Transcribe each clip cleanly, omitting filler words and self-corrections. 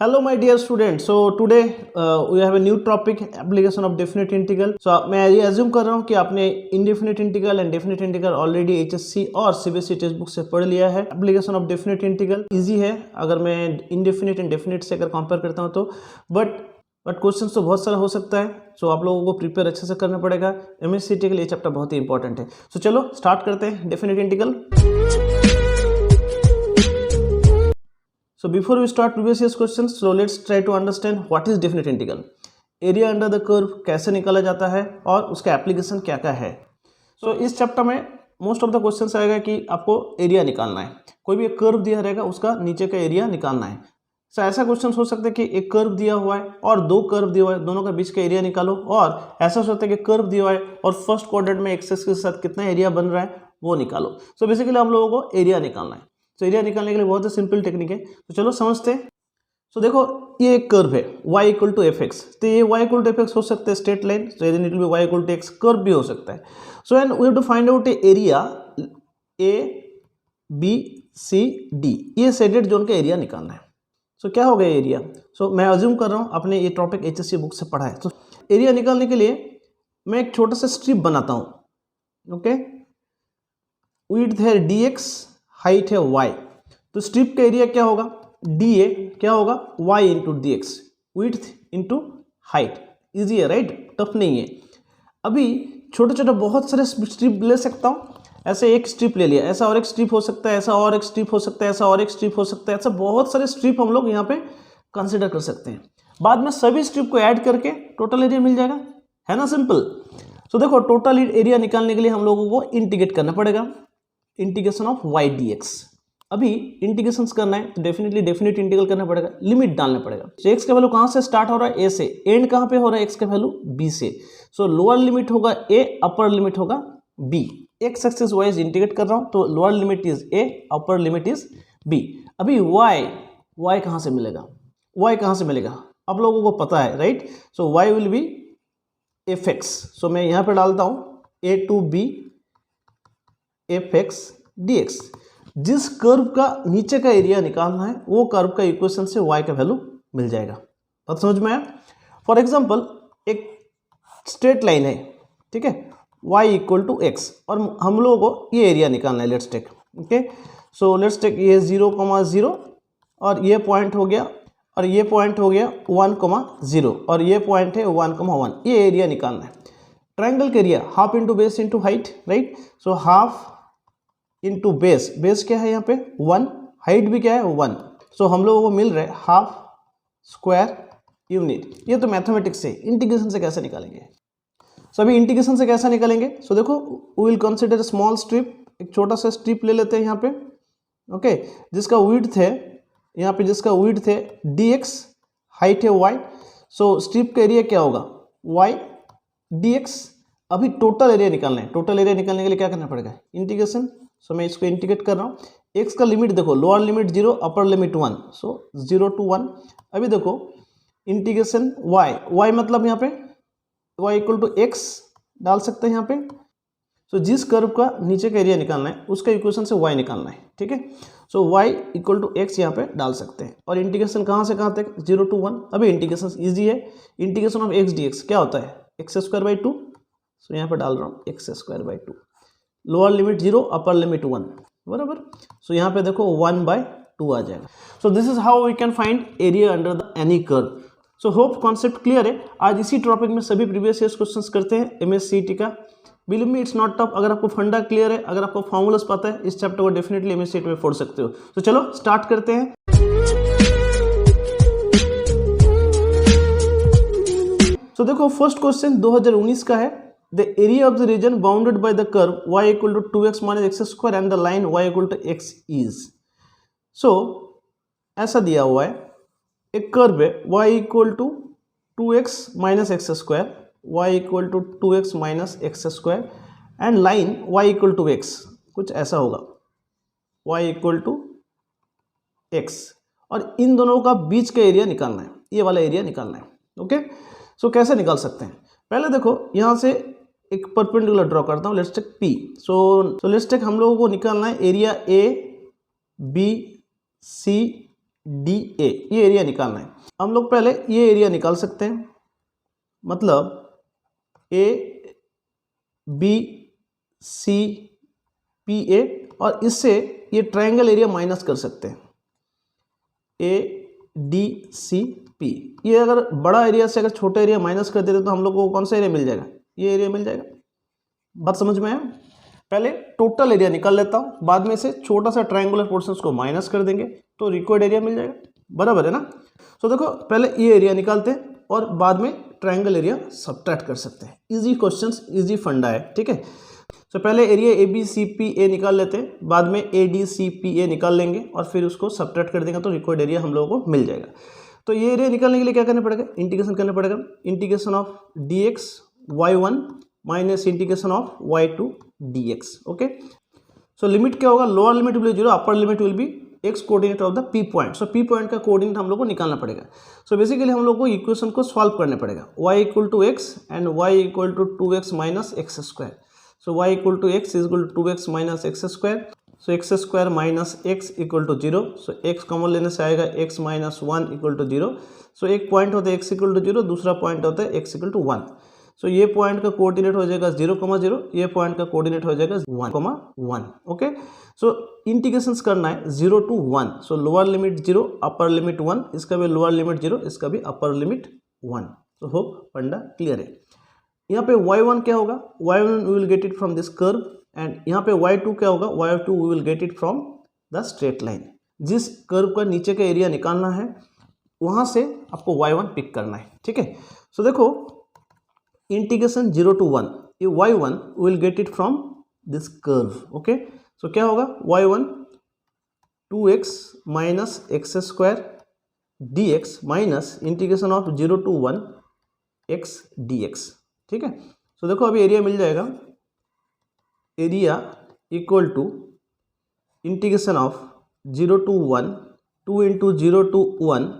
Hello my dear students, so today we have a new topic, application of definite integral. So मैं ये assume कर रहा हूँ कि आपने indefinite integral and definite integral already HSC और CBSE टेक्स्ट बुक से पढ़ लिया है। Application of definite integral easy है अगर मैं इंडेफिनिट एंड डेफिनेट से अगर कंपेयर करता हूँ तो, बट क्वेश्चन तो बहुत सारा हो सकता है। सो आप लोगों को प्रिपेयर अच्छे से करना पड़ेगा। MSCT के लिए चैप्टर बहुत ही इंपॉर्टेंट है। सो चलो स्टार्ट करते हैं definite integral. So before we start previous year's questions, so let's try to understand what is definite integral. Area under the curve कैसे निकाला जाता है और उसका एप्लीकेशन क्या क्या है। सो इस चैप्टर में मोस्ट ऑफ द क्वेश्चंस आएगा कि आपको एरिया निकालना है। कोई भी एक कर्व दिया रहेगा उसका नीचे का एरिया निकालना है। सो ऐसा क्वेश्चन हो सकता है कि एक कर्व दिया हुआ है और दो कर्व दिया हुआ है, दोनों का बीच का एरिया निकालो। और ऐसा हो सकता है कि कर्व दिया हुआ है और फर्स्ट क्वाड्रेंट में एक्सेस के साथ कितना एरिया बन रहा है वो निकालो। सो बेसिकली हम लोगों को एरिया निकालना है। तो एरिया निकालने के लिए बहुत ही सिंपल टेक्निक है। तो चलो समझते हैं। तो देखो ये एक कर्व है y equal to f x, तो ये y equal to f x हो सकता है स्ट्रेट लाइन, तो it will be y equal to x. Curve भी हो सकता है। So and we have to find out area A B C D, ये शेडेड जोन का एरिया निकालना है। सो क्या हो गया एरिया। सो मैं अज्यूम कर रहा हूँ आपने ये टॉपिक HSC बुक से पढ़ा है। तो एरिया निकालने के लिए मैं एक छोटा सा स्ट्रिप बनाता हूँ। ओके, विड्थ है dx, हाइट है y। तो स्ट्रिप का एरिया क्या होगा, dA क्या होगा y into D x, width into height. Easy है राइट, टफ नहीं है। अभी छोटे छोटे बहुत सारे स्ट्रिप ले सकता हूँ। ऐसे एक स्ट्रिप ले लिया, ऐसा और एक स्ट्रिप हो सकता है, ऐसा और एक स्ट्रिप हो सकता है, ऐसा और एक स्ट्रिप हो सकता है। ऐसा बहुत सारे स्ट्रिप हम लोग यहाँ पे कंसिडर कर सकते हैं। बाद में सभी स्ट्रिप को ऐड करके टोटल एरिया मिल जाएगा, है ना, सिंपल। तो देखो टोटल एरिया निकालने के लिए हम लोगों को इंटीग्रेट करना पड़ेगा, इंटीग्रेशन ऑफ y dx। अभी इंटीग्रेशन करना है तो डेफिनेटली डेफिनेट इंटीग्रल करना पड़ेगा, लिमिट डालना पड़ेगा। तो x का वैल्यू कहाँ से स्टार्ट हो रहा है, a से, एंड कहाँ पे हो रहा है x का वैल्यू b से। सो लोअर लिमिट होगा a, अपर लिमिट होगा b। x axis wise integrate कर रहा हूँ तो lower limit is a, upper limit is b। अभी y कहाँ से मिलेगा, y कहाँ से मिलेगा आप लोगों को पता है right. So y will be f x. So मैं यहाँ पे डालता हूँ a to b f x d x. जिस कर्व का नीचे का एरिया निकालना है वो कर्व का इक्वेशन से y का वैल्यू मिल जाएगा। बात समझ में आया। फॉर एग्जांपल एक स्ट्रेट लाइन है, ठीक है, y इक्वल टू एक्स, और हम लोगों को ये एरिया निकालना है। Let's take, okay, so let's take ये 0,0 और ये पॉइंट हो गया, और ये पॉइंट हो गया 1,0 और ये पॉइंट है 1,1। ये एरिया निकालना है। ट्रायंगल का area half into base into height, right. So half into base, base क्या है यहाँ पे 1, हाइट भी क्या है 1। सो हम लोगों को मिल रहा है हाफ स्क्वायर यूनिट। ये तो मैथमेटिक्स है। इंटीग्रेशन से कैसे निकालेंगे। सो अभी इंटीग्रेशन से कैसे निकालेंगे। सो देखो we will consider small strip, एक छोटा सा स्ट्रिप ले लेते हैं यहाँ पे, ओके, जिसका विड्थ है यहाँ पे, जिसका विड्थ है dx, हाइट है y। सो स्ट्रिप का एरिया क्या होगा y dx। अभी टोटल एरिया निकालना है। टोटल एरिया निकालने के लिए क्या करना पड़ेगा, इंटीग्रेशन। सो मैं इसको इंटीग्रेट कर रहा हूँ। x का लिमिट देखो, lower limit 0, upper limit 1, so 0 to 1। अभी देखो इंटीग्रेशन y मतलब यहाँ पे y इक्वल टू एक्स डाल सकते हैं यहाँ पे। सो जिस कर्व का नीचे का एरिया निकालना है उसका इक्वेशन से y निकालना है, ठीक है। सो y इक्वल टू एक्स यहाँ पे डाल सकते हैं। और इंटीग्रेशन कहाँ से कहाँ तक, 0 to 1। अभी इंटीग्रेशन ईजी है। इंटीग्रेशन ऑफ x dx क्या होता है, एक्स स्क्वायर बाई 2। सो यहाँ पे डाल रहा हूँ x square by 2, lower limit 0, upper limit 1, बराबर। सो यहाँ पे देखो 1/2 आ जाएगा। So this is how we can find area under the any curve. So hope concept clear है। आज इसी टॉपिक में सभी प्रीवियस ईयर्स क्वेश्चंस करते हैं MSCT का। Believe me it's not tough. अगर आपको फंडा क्लियर है, अगर आपको फॉर्मूलास पता है, इस चैप्टर को डेफिनेटली MSCT में फोड़ सकते हो। तो चलो स्टार्ट करते हैं। सो देखो फर्स्ट क्वेश्चन 2019 का है। The area of the region bounded by the curve y equal to 2x minus x square and the line y equal to x is। So ऐसा दिया हुआ है, एक कर्व है y equal to 2x minus x square, y equal to 2x minus x square and line y equal to x, कुछ ऐसा होगा, y equal to x। और इन दोनों का बीच का एरिया निकालना है, ये वाला एरिया निकालना है। ओके, सो कैसे निकाल सकते हैं। पहले देखो यहाँ से एक परपेंडिकुलर ड्रॉ करता हूँ। Let's take P। So let's take हम लोगों को निकालना है area A B C D A, ये एरिया निकालना है। हम लोग पहले ये एरिया निकाल सकते हैं, मतलब ए बी सी पी ए, और इससे ये ट्रायंगल एरिया माइनस कर सकते हैं, ए डी सी पी। ये अगर बड़ा एरिया से अगर छोटा एरिया माइनस कर देते तो हम लोग को कौन सा एरिया मिल जाएगा, ये एरिया मिल जाएगा। बात समझ में आया? पहले टोटल एरिया निकाल लेता हूँ, बाद में से छोटा सा ट्रायंगुलर पोर्शंस को माइनस कर देंगे तो रिक्वायर्ड एरिया मिल जाएगा, बराबर है ना। तो देखो पहले ये एरिया निकालते हैं और बाद में ट्रायंगल एरिया सब्ट्रैक्ट कर सकते हैं। इजी क्वेश्चंस, इजी फंडा है, ठीक है। तो पहले area A B C P A निकाल लेते हैं, बाद में A D C P A निकाल लेंगे और फिर उसको सब्ट्रैक्ट कर देंगे तो रिक्वायर्ड एरिया हम लोगों को मिल जाएगा। तो ये एरिया निकालने के लिए क्या करना पड़ेगा, इंटीग्रेशन करना पड़ेगा। Integration of d x y one minus integration of y two d x. Okay, so limit क्या होगा, lower limit will be 0, upper limit will be x coordinate of the p point. So p point का coordinate हम लोग को निकालना पड़ेगा। So basically हम लोग को इक्वेशन को सॉल्व करना पड़ेगा, y equal to x and y equal to 2x minus x square. So y equal to x is equal to 2x minus x square. So x square minus x equal to 0। So x common लेने से आएगा x minus 1 equal to 0। So एक point होता है x equal to 0, दूसरा point होता है x equal to 1। सो ये पॉइंट का कोऑर्डिनेट हो जाएगा 0,0, ये पॉइंट का कोऑर्डिनेट हो जाएगा 1,1। ओके, सो इंटीग्रेशंस करना है 0 to 1। So lower limit 0, upper limit 1, इसका भी लोअर लिमिट 0, इसका भी अपर लिमिट 1। तो होप फंडा क्लियर है। यहाँ पे y1 क्या होगा, y1 we will get it from this curve, and यहाँ पे y2 क्या होगा, y2 we will get it from the straight line. जिस कर्व का नीचे का एरिया निकालना है वहाँ से आपको y1 पिक करना है, ठीक है। सो देखो इंटीग्रेशन 0 to 1, ये y1 will get it from this curve. Okay, so क्या होगा, y1 2x minus x square d x minus integration of 0 to 1 x dx, ठीक है। सो देखो अभी एरिया मिल जाएगा, area equal to integration of 0 to 1 2 into 0 to 1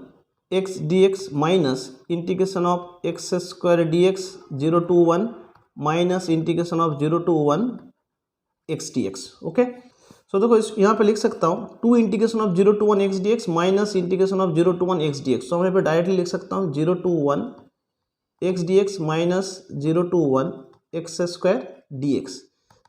x dx minus integration of x square d x 0 to 1 minus integration of 0 to 1 x dx। Okay, so देखो इस यहाँ पे लिख सकता हूँ 2 integration of 0 to 1 x dx minus integration of 0 to 1 x dx। So मैं यहाँ पे डायरेक्टली लिख सकता हूँ 0 to 1 x dx minus 0 to 1 x square d x.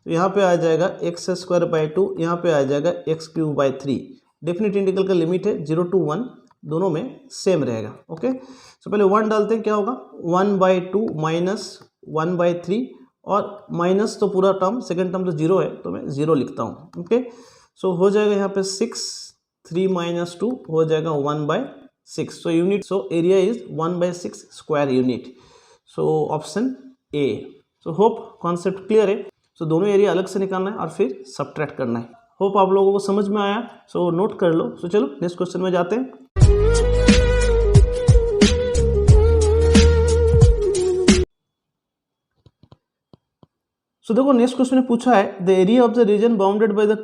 तो यहाँ पे आ जाएगा एक्स स्क्वायर बाई 2, यहाँ पे आ जाएगा x cube by 3। Definite integral का लिमिट है 0 to 1, दोनों में सेम रहेगा। ओके, सो पहले 1 डालते हैं, क्या होगा 1/2 माइनस 1/3, और माइनस तो पूरा टर्म, सेकेंड टर्म तो 0 है तो मैं 0 लिखता हूँ। ओके, सो हो जाएगा यहाँ पे 6, 3 माइनस 2 हो जाएगा 1/6। So unit, so area is 1/6 square unit. So option A. So hope concept clear है। सो दोनों एरिया अलग से निकालना है और फिर सब्ट्रैक्ट करना है। होप आप लोगों को समझ में आया, सो नोट कर लो। सो चलो नेक्स्ट क्वेश्चन में जाते हैं। सो देखो नेक्स्ट क्वेश्चन में पूछा है the area of the region bounded by the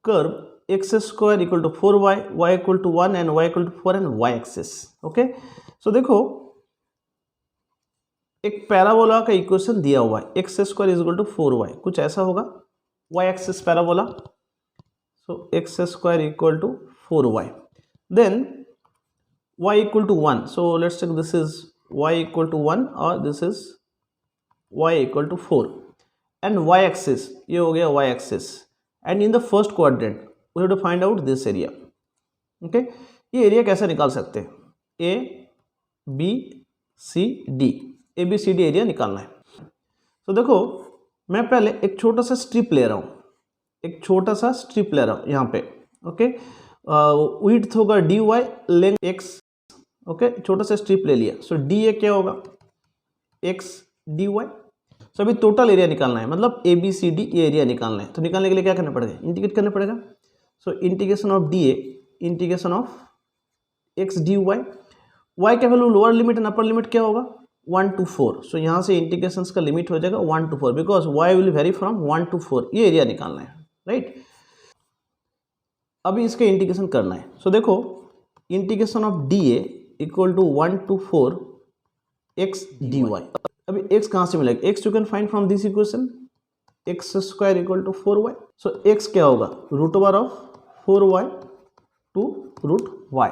curve x square equal to 4y, y equal to 1 and y equal to 4 and y axis. Okay, so देखो एक parabola का इक्वेशन दिया हुआ है, x square is equal to 4y, कुछ ऐसा होगा, y axis parabola. So x square equal to 4y, then y equal to 1। So let's take this is y equal to 1 और this is y equal to 4 and y axis, ये हो गया y axis, and in the first quadrant we have to find out this area. Okay, ये area कैसे निकाल सकते हैं, A B C D, A B C D area निकालना है। तो देखो मैं पहले एक छोटा सा स्ट्रिप ले रहा हूँ, एक छोटा सा स्ट्रिप ले रहा हूँ यहाँ पे। ओके, विड्थ होगा d y, length x. Okay, छोटा सा स्ट्रिप ले लिया। सो डी ए क्या होगा, एक्स डी वाई। सो अभी टोटल एरिया निकालना है, मतलब ए बी सी डी ये एरिया निकालना है। तो निकालने के लिए क्या करना पड़ेगा, इंटीग्रेट करना पड़ेगा। So integration of d a, integration of x d y, y का value lower limit and upper limit क्या होगा 1 to 4। सो यहाँ से इंटीग्रेशन का लिमिट हो जाएगा 1 to 4 because y will vary from 1 to 4। ये एरिया निकालना है, राइट। अभी इसका इंटीग्रेशन करना है। सो देखो integration of d A equal to 1 to 4 x d y. अभी x कहाँ से मिलेगा, x you can find from this equation, x square equal to 4y। So x क्या होगा, root over of 4y two root y।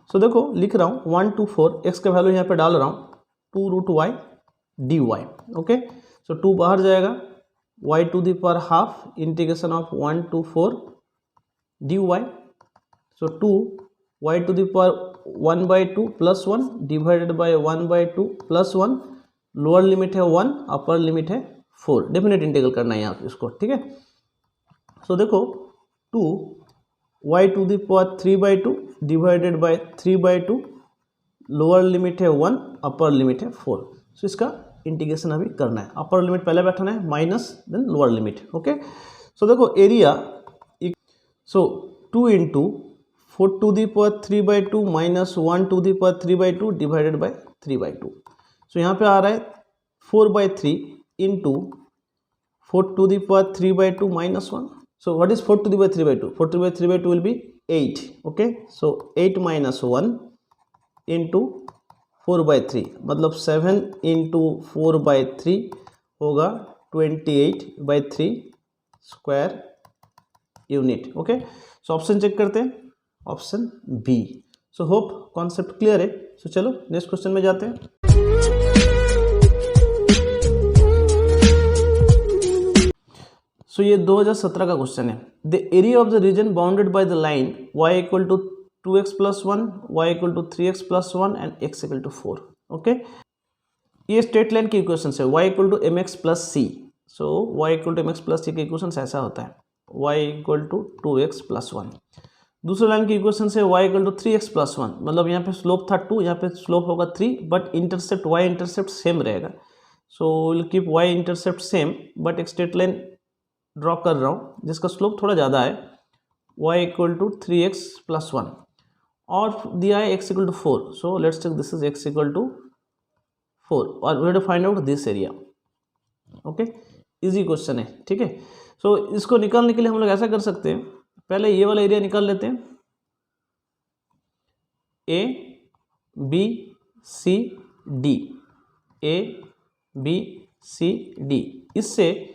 So देखो लिख रहा हूँ 1 to 4, एक्स का वैल्यू यहाँ पे डाल रहा हूँ 2 root y d y. Okay, so 2 बाहर जाएगा, y to the power half integration of 1 to 4 d y. So 2 y to the power 1/2 plus 1 divided by 1/2 plus 1, lower limit है 1, अपर लिमिट है 4। डेफिनेट इंटीग्रल करना है यहाँ पे इसको, ठीक है। सो देखो 2 y to the power 3/2 divided by 3/2, lower limit है 1, अपर लिमिट है 4। सो इसका इंटीग्रेशन अभी करना है, अपर लिमिट पहले बैठाना है minus then lower limit. Okay, so देखो area, so 2 into 4 to the power 3/2 minus 1 to the power 3/2 divided by 3/2। So यहाँ पे आ रहा है 4/3 into 4 to the power 3/2 minus 1। So what is 4 to the power 3/2? 4 to the power 3/2 will be 8। Okay, so 8 minus 1 into 4/3, मतलब 7 into 4/3 होगा 28/3 square unit. Okay, so option check करते हैं, option B. So hope concept clear है। So चलो next question में जाते हैं। सो ये 2017 का क्वेश्चन है। The area of the region bounded by the line y equal to 2x plus 1, y equal to 3x plus 1 and x equal to 4। Okay, ये straight line की इक्वेशन है, y equal to mx plus c. So y equal to mx plus c की equation ऐसा होता है, y equal to 2x plus 1। दूसरे line की equation से y equal to 3x plus 1, मतलब यहाँ पे स्लोप था 2, यहाँ पे स्लोप होगा 3, but intercept y intercept same रहेगा। So will keep y intercept same, but एक स्ट्रेट लाइन ड्रॉ कर रहा हूँ जिसका स्लोप थोड़ा ज़्यादा है, y equal to 3x plus 1, और दिया है x equal to 4। So let's take this is x equal to 4 और we have to find out this area. Okay, easy question है, ठीक है। सो इसको निकालने के लिए हम लोग ऐसा कर सकते हैं, पहले ये वाला एरिया निकाल लेते हैं, a b c d, a b c d। इससे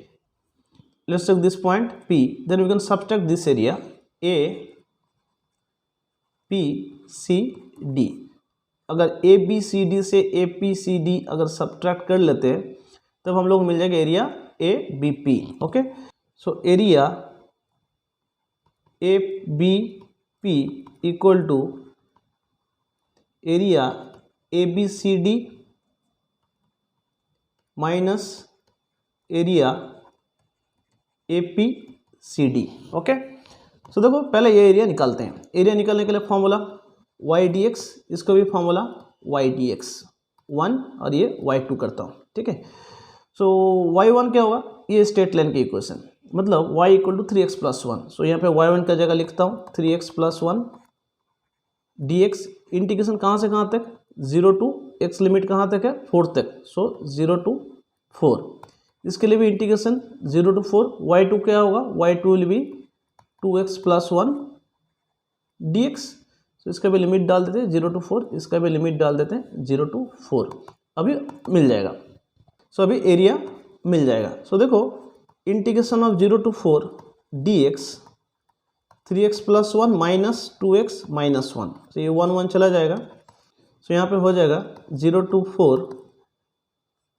let's take this point P, then we can subtract this area A P C D। अगर A B C D से A P C D अगर subtract कर लेते हैं तब हम लोग मिल जाएगा area A B P। Okay, so area A B P equal to area A B C D minus area APCD। Okay, so देखो पहले ये एरिया निकालते हैं। एरिया निकालने के लिए फॉर्मूला y/dx, इसको भी फॉर्मूला y/dx 1 और ये y2 करता हूँ, ठीक है। सो y1 क्या होगा, ये स्ट्रेट लाइन की इक्वेशन, मतलब y equal to 3x plus 1। So यहाँ पे y1 का जगह लिखता हूँ 3x प्लस 1 dx। इंटीग्रेशन कहाँ से कहाँ तक, 0 टू x, लिमिट कहाँ तक है 4 तक। सो 0 to 4, इसके लिए भी इंटीग्रेशन 0 to 4, y2 क्या होगा, y2 will be 2x plus 1 dx। तो इसका भी लिमिट डाल देते हैं 0 to 4, इसका भी लिमिट डाल देते हैं 0 to 4, अभी मिल जाएगा। सो अभी एरिया मिल जाएगा। सो देखो integration of 0 to 4 dx, 3x plus 1 minus 2x minus 1। तो ये 1 1 चला जाएगा। सो यहाँ पे हो जाएगा 0 to 4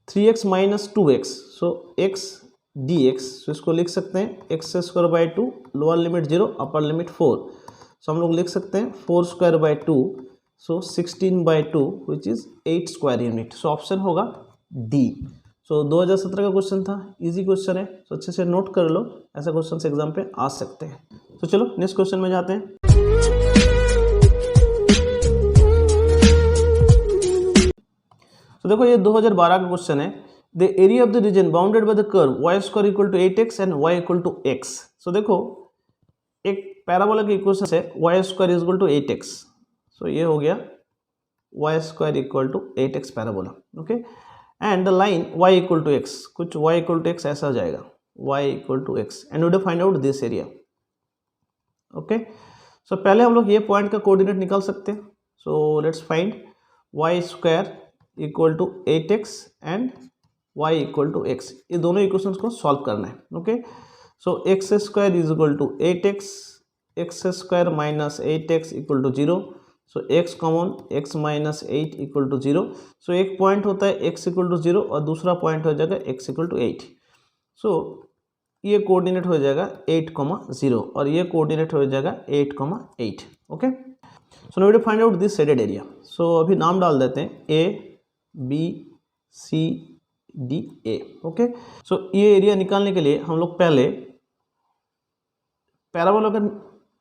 3x minus 2x, so x dx। सो इसको लिख सकते हैं x square by 2, lower limit 0, upper limit 4। सो हम लोग लिख सकते हैं 4 square by 2, so 16/2 which is 8 square unit. So option होगा डी। सो 2017 का क्वेश्चन था, इजी क्वेश्चन है, सो अच्छे से नोट कर लो, ऐसा क्वेश्चन एग्जाम पे आ सकते हैं। तो चलो नेक्स्ट क्वेश्चन में जाते हैं। तो देखो ये 2012 का क्वेश्चन है। The area of the region bounded by the curve y square equal to 8x and y equal to x। So देखो एक पैराबोला की इक्वेशन है y square equal to 8x। So ये हो गया y square equal to 8x parabola. Okay, and the line y equal to x, कुछ y equal to x ऐसा हो जाएगा, y equal to x, and we find out this area. Okay, so पहले हम लोग ये पॉइंट का coordinate निकाल सकते हैं। So let's find y square equal to 8x and y equal to x, ये दोनों इक्वेशंस को सॉल्व करना है। Okay, so x square is equal to 8x, x square minus 8x equal to 0। So x common x minus 8 equal to 0। So एक point होता है x equal to 0 और दूसरा पॉइंट हो जाएगा x इक्वल टू 8। सो ये कोऑर्डिनेट हो जाएगा 8,0 और ये कोऑर्डिनेट हो जाएगा 8,8। Okay, so now we find out this shaded area. So अभी नाम डाल देते हैं A B C D A। Okay, so ये एरिया निकालने के लिए हम लोग पहले पैराबोला का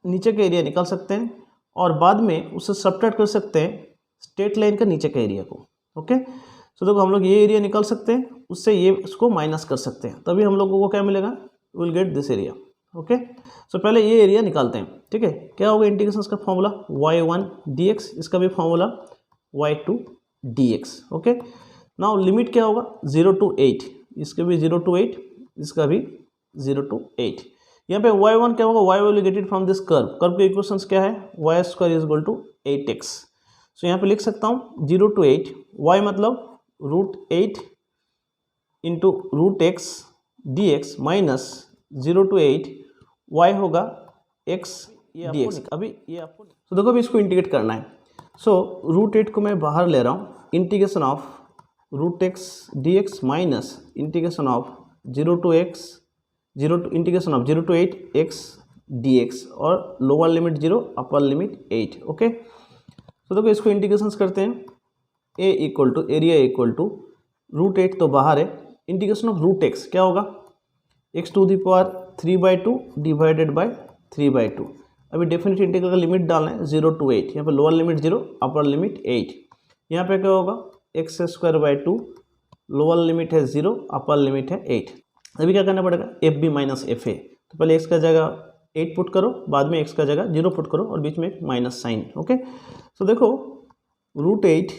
नीचे का एरिया निकाल सकते हैं और बाद में उससे सबट्रैक्ट कर सकते हैं स्ट्रेट लाइन का नीचे का एरिया को। ओके, सो देखो हम लोग ये एरिया निकाल सकते हैं, उससे ये उसको माइनस कर सकते हैं, तभी हम लोगों को क्या मिलेगा, will get this area. Okay, so पहले ये एरिया निकालते हैं। ठीक है, क्या होगा इंटीग्रेशन का फॉर्मूला y1 dx, इसका भी formula y2 dx। Okay, now limit क्या होगा 0 to 8, इसके भी 0 to 8, इसका भी 0 to 8। यहाँ पे y1 क्या होगा, y will get it from this curve. Curve के इक्वेशंस क्या है, y square is equal to 8x। So यहाँ पे लिख सकता हूँ 0 to 8, y मतलब √8 into √x dx minus 0 to 8 y होगा x dx। अभी ये आपको तो देखो अभी इसको इंटीग्रेट करना है। सो √8 को मैं बाहर ले रहा हूँ, integration of √x dx minus integration of 0 to 8 x dx और lower limit 0 upper limit 8। Okay, तो देखो इसको इंटीग्रेशन करते हैं। a equal to area equal to √8 तो बाहर है, इंटीग्रेशन ऑफ √x क्या होगा, x to the power 3/2 divided by 3/2। अभी डेफिनेट इंटीग्रल का लिमिट डालना है 0 to 8, यहाँ पे लोअर लिमिट 0 अपर लिमिट 8। यहाँ पे क्या होगा x²/2, लोअर लिमिट है 0 अपर लिमिट है 8। अभी क्या करना पड़ेगा FB माइनस FA, तो पहले x का जगह 8 पुट करो, बाद में x का जगह 0 पुट करो और बीच में एक माइनस साइन। ओके, तो देखो √8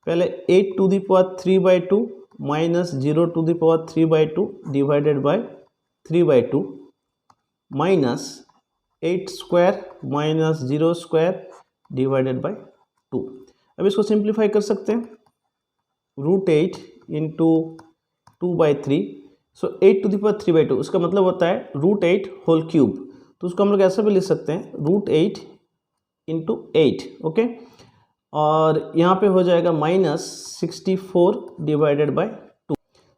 पहले 8 to the power 3/2 minus 0 to the power 3/2 divided by 3/2 minus 8 square minus 0 square divided by 2। अब इसको सिंप्लीफाई कर सकते हैं, √8 into 2/3। So 8 to the power 3/2, उसका मतलब होता है √8 होल क्यूब, तो उसको हम लोग ऐसा भी लिख सकते हैं √8 इंटू 8। ओके, और यहाँ पे हो जाएगा -64 डिवाइडेड बाय 2।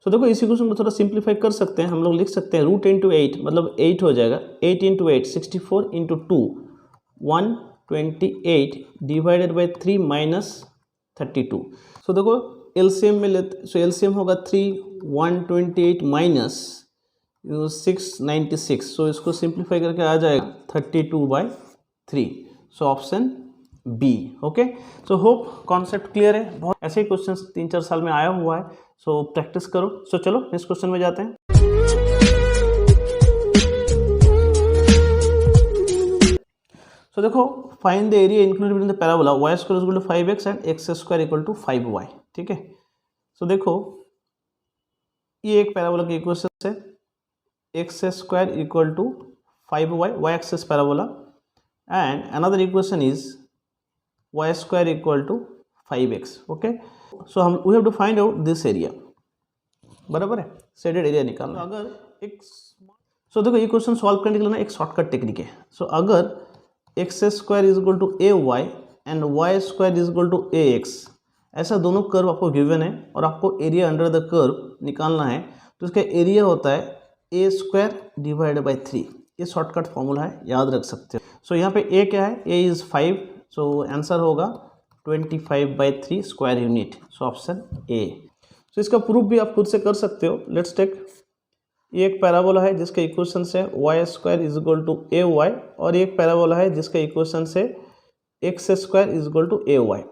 सो देखो इसी क्वेश्चन को थोड़ा सिंप्लीफाई कर सकते हैं, हम लोग लिख सकते हैं √8 इंटू 8 मतलब 8 हो जाएगा, 8 into 8 64 into 2 128 divided by 3 minus 32। सो देखो एलसीएम में लेते, सो एलसीएम होगा 3 128 माइनस 696। सो इसको सिंप्लीफाई करके आ जाएगा 32/3। So option B. Okay, so hope concept clear है। बहुत ऐसे ही क्वेश्चन 3-4 साल में आया हुआ है, सो प्रैक्टिस करो। सो चलो नेक्स्ट क्वेश्चन में जाते हैं। सो देखो find the area included within the parabola y square equal to 5x and x square equal to 5y। ठीक है, सो देखो ये एक पैराबोला की इक्वेशन है, x square equal to 5y, y axis parabola, and another equation is y square equal to 5x। Okay, so हम we have to find out this area, बराबर है, शेडेड एरिया निकालना। अगर एक सो देखो ये क्वेश्चन सॉल्व करने के लिए ना एक शॉर्टकट टेक्निक है। सो अगर x square is equal to ay and y square is equal to ax, ऐसा दोनों कर्व आपको गिवन है और आपको एरिया अंडर द कर्व निकालना है, तो इसका एरिया होता है a स्क्वायर डिवाइडेड बाय 3। ये शॉर्टकट फॉर्मूला है, याद रख सकते हो। सो यहाँ पे a क्या है, a इज 5, सो आंसर होगा 25/3 square unit. So option A. So इसका प्रूफ भी आप खुद से कर सकते हो। लेट्स टेक, ये एक पैराबोला है जिसका इक्वेशन है y square is equal to ay, और एक पैराबोला है जिसका इक्वेशन है x square is equal to ay।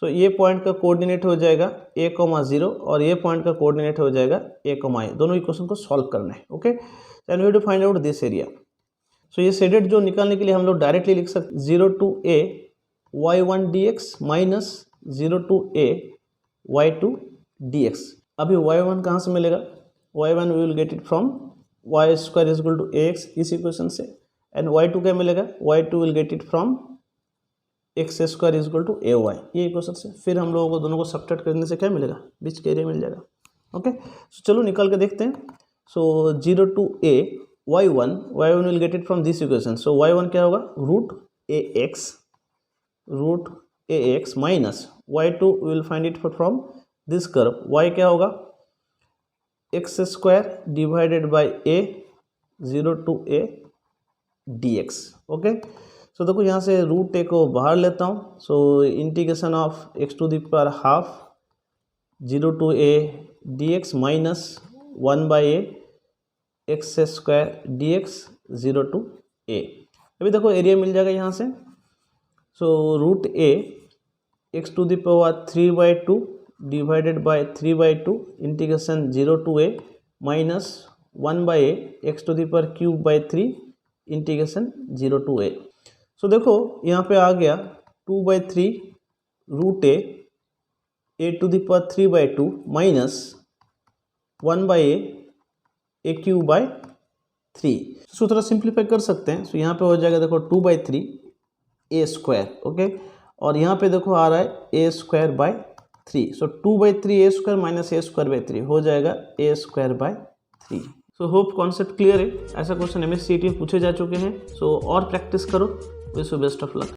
So ये पॉइंट का कोऑर्डिनेट हो जाएगा a, 0 और ये पॉइंट का कोऑर्डिनेट हो जाएगा a, a। दोनों इक्वेशन को सॉल्व करना है। Okay, then we have to find out this area. So ये शेडेड जो निकालने के लिए हम लोग डायरेक्टली लिख सकते 0 to a y1 dx minus 0 to a y2 dx। अभी y1 कहाँ से मिलेगा, y1 we will get it from y square is equal to ax इस इक्वेशन से, एंड y2 क्या मिलेगा, y2 will get it from x square is equal to ay, ये equation से। फिर हम लोगों को दोनों को सब्ट्रैक्ट करने से क्या मिलेगा, बीच का एरिया मिल जाएगा। ओके, सो चलो निकाल के देखते हैं। So 0 to a y1 will get it from this equation. So y1 क्या होगा, √ax, root a x minus y2 will find it from this curve. y क्या होगा, x square divided by a 0 to a dx। Okay, so देखो यहाँ से root a को बाहर लेता हूँ, so integration of x to the power half 0 to a dx minus 1 by a x square d x 0 to a। अभी देखो area मिल जाएगा यहाँ से, so root a x to the power 3/2 divided by 3/2 integration 0 to a minus 1 by a x to the power cube by 3 integration 0 to a। So देखो यहाँ पे आ गया 2/3 root a to the power 3/2 minus 1 by a cube by 3। So थोड़ा simplify कर सकते हैं, सो यहाँ पे हो जाएगा देखो 2/3 ए स्क्वायर। ओके, और यहाँ पे देखो आ रहा है a square by 3, so 2/3 a square minus a square by 3 हो जाएगा a square by 3। So hope concept clear है। ऐसा क्वेश्चन MSCT में पूछे जा चुके हैं, सो और प्रैक्टिस करो। Wish you best of luck.